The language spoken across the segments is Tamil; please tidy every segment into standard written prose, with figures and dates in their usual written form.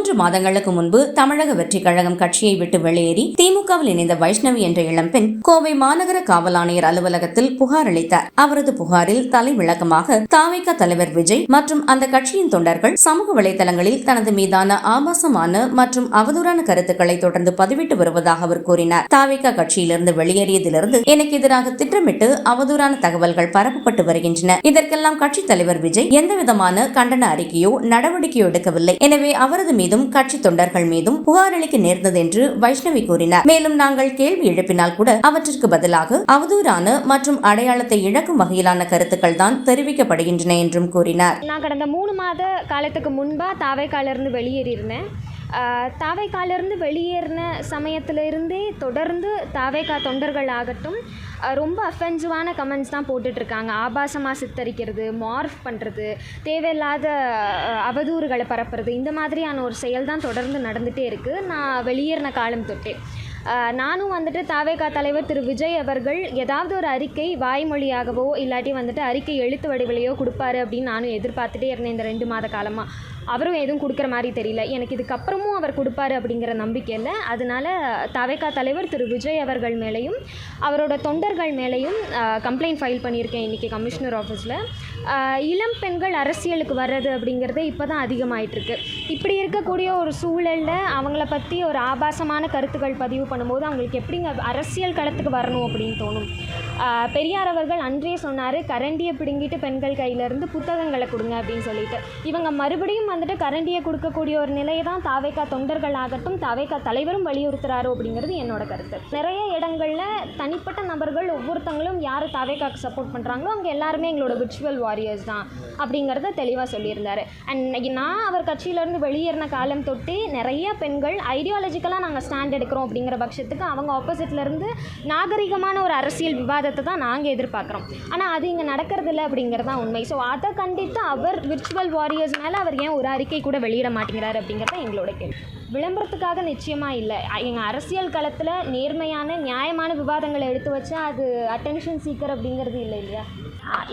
3 மாதங்களுக்கு முன்பு தமிழக வெற்றி கழகம் கட்சியை விட்டு வெளியேறி திமுகவில் இணைந்த வைஷ்ணவி என்ற இளம்பெண் கோவை மாநகர காவல் ஆணையர் அலுவலகத்தில் புகார் அளித்தார். அவரது புகாரில் தலை விளக்கமாக தாவேகா தலைவர் விஜய் மற்றும் அந்த கட்சியின் தொண்டர்கள் சமூக வலைதளங்களில் தனது மீதான ஆபாசமான மற்றும் அவதூறான கருத்துக்களை தொடர்ந்து பதிவிட்டு வருவதாக அவர் கூறினார். தாவேகா கட்சியிலிருந்து வெளியேறியதிலிருந்து எனக்கு எதிராக திட்டமிட்டு அவதூறான தகவல்கள் பரப்பப்பட்டு வருகின்றன. இதற்கெல்லாம் கட்சித் தலைவர் விஜய் எந்தவிதமான கண்டன அறிக்கையோ நடவடிக்கையோ எடுக்கவில்லை. எனவே அவரது மீதும் கட்சி தொண்டர்கள் மீதும் புகார் அளிக்க நேர்ந்தது என்று வைஷ்ணவி கூறினார். மேலும் நாங்கள் கேள்வி எழுப்பினால் கூட அவற்றிற்கு பதிலாக அவதூறான மற்றும் அடையாளத்தை இழக்கும் வகையிலான கருத்துக்கள் தான் தெரிவிக்கப்படுகின்றன என்றும் கூறினார். நான் கடந்த 3 மாத காலத்துக்கு முன்பா தாவேகாலிருந்து வெளியேறியிருந்தேன். தாவேகாலிருந்து வெளியேறின சமயத்திலிருந்தே தொடர்ந்து தாவேகா தொண்டர்கள் ஆகட்டும் ரொம்ப அஃபென்சிவான கமெண்ட்ஸ் தான் போட்டுட்ருக்காங்க. ஆபாசமாக சித்தரிக்கிறது, மார்ஃப் பண்ணுறது, தேவையில்லாத அவதூறுகளை பரப்புறது, இந்த மாதிரியான ஒரு செயல் தான் தொடர்ந்து நடந்துகிட்டே இருக்குது. நான் வெளியேறின காலம் தொட்டே நானும் வந்துட்டு தாவேகா தலைவர் திரு விஜய் அவர்கள் ஏதாவது ஒரு அறிக்கை வாய்மொழியாகவோ இல்லாட்டி வந்துட்டு அறிக்கை எழுத்து வடிவிலையோ கொடுப்பாரு அப்படின்னு நானும் எதிர்பார்த்துட்டே இருந்தேன். இந்த 2 மாத காலமாக அவரும் எதுவும் கொடுக்குற மாதிரி தெரியல. எனக்கு இதுக்கப்புறமும் அவர் கொடுப்பாரு அப்படிங்கிற நம்பிக்கை இல்லை. அதனால தாவேகா தலைவர் திரு விஜய் அவர்கள் மேலேயும் அவரோட தொண்டர்கள் மேலேயும் கம்ப்ளைண்ட் ஃபைல் பண்ணியிருக்கேன் இன்றைக்கி கமிஷனர் ஆஃபீஸில். இளம் பெண்கள் அரசியலுக்கு வர்றது அப்படிங்கிறதே இப்போ தான் அதிகமாகிட்டுருக்கு. இப்படி இருக்கக்கூடிய ஒரு சூழலில் அவங்கள பற்றி ஒரு ஆபாசமான கருத்துக்கள் பதிவு பண்ணும்போது அவங்களுக்கு எப்படிங்க அரசியல் களத்துக்கு வரணும் அப்படின்னு தோணும். பெரியார் அவர்கள் அன்றே சொன்னார், கரண்டியை பிடுங்கிட்டு பெண்கள் கையிலேருந்து புத்தகங்களை கொடுங்க அப்படின்னு சொல்லிட்டு. இவங்க மறுபடியும் வந்துட்டு கரண்டியை கொடுக்கக்கூடிய ஒரு நிலையை தான் தாவேகா தொண்டர்கள் ஆகட்டும் தாவேகா தலைவரும் வலியுறுத்துறாரோ அப்படிங்கிறது என்னோட கருத்து. நிறைய இடங்களில் தனிப்பட்ட நபர்கள் ஒவ்வொருத்தங்களும் யார் தாவேகாக்கு சப்போர்ட் பண்ணுறாங்களோ அவங்க எல்லாருமே எங்களோட விர்ச்சுவல் வாரியர்ஸ் தான் அப்படிங்கிறத தெளிவாக சொல்லியிருந்தார். அண்ட் நான் அவர் கட்சியிலேருந்து வெளியேறின காலம் தொட்டு நிறைய பெண்கள் ஐடியாலஜிக்கலாக நாங்கள் ஸ்டாண்ட் எடுக்கிறோம் அப்படிங்கிற பட்சத்துக்கு அவங்க ஆப்போசிட்லேருந்து நாகரிகமான ஒரு அரசியல் விவாதத்தை தான் நாங்கள் எதிர்பார்க்குறோம். ஆனால் அது இங்கே நடக்கிறது இல்லை அப்படிங்கிறது தான் உண்மை. ஸோ அதை கண்டித்து அவர் விர்ச்சுவல் வாரியர்ஸ் மேலே அவர் ஏன் ஒரு அறிக்கை கூட வெளியிட மாட்டேங்கிறார் அப்படிங்கிறத எங்களோட கேள்வி. விளம்பரத்துக்காக நிச்சயமாக இல்லை. எங்கள் அரசியல் களத்தில் நேர்மையான நியாயமான விவாதங்களை எடுத்து வச்சா அது அட்டென்ஷன் சீக்கர் அப்படிங்கிறது இல்லை இல்லையா.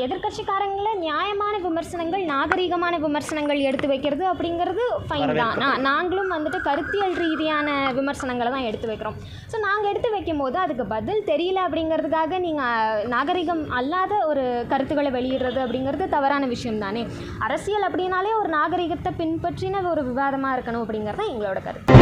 எதிர்கட்சிக்காரங்கள நியாயமான விமர்சனங்கள் நாகரீகமான விமர்சனங்கள் எடுத்து வைக்கிறது அப்படிங்கிறது ஃபைன் தான். நாங்களும் வந்துட்டு கருத்தியல் ரீதியான விமர்சனங்களை தான் எடுத்து வைக்கிறோம். ஸோ நாங்கள் எடுத்து வைக்கும் போது அதுக்கு பதில் தெரியல அப்படிங்கிறதுக்காக நீங்கள் நாகரிகம் அல்லாத ஒரு கருத்துக்களை வெளியிடுறது அப்படிங்கிறது தவறான விஷயம் தானே. அரசியல் அப்படின்னாலே ஒரு நாகரிகத்தை பின்பற்றின ஒரு விவாதமாக இருக்கணும் அப்படிங்கிறது தான் எங்களோட கருத்து.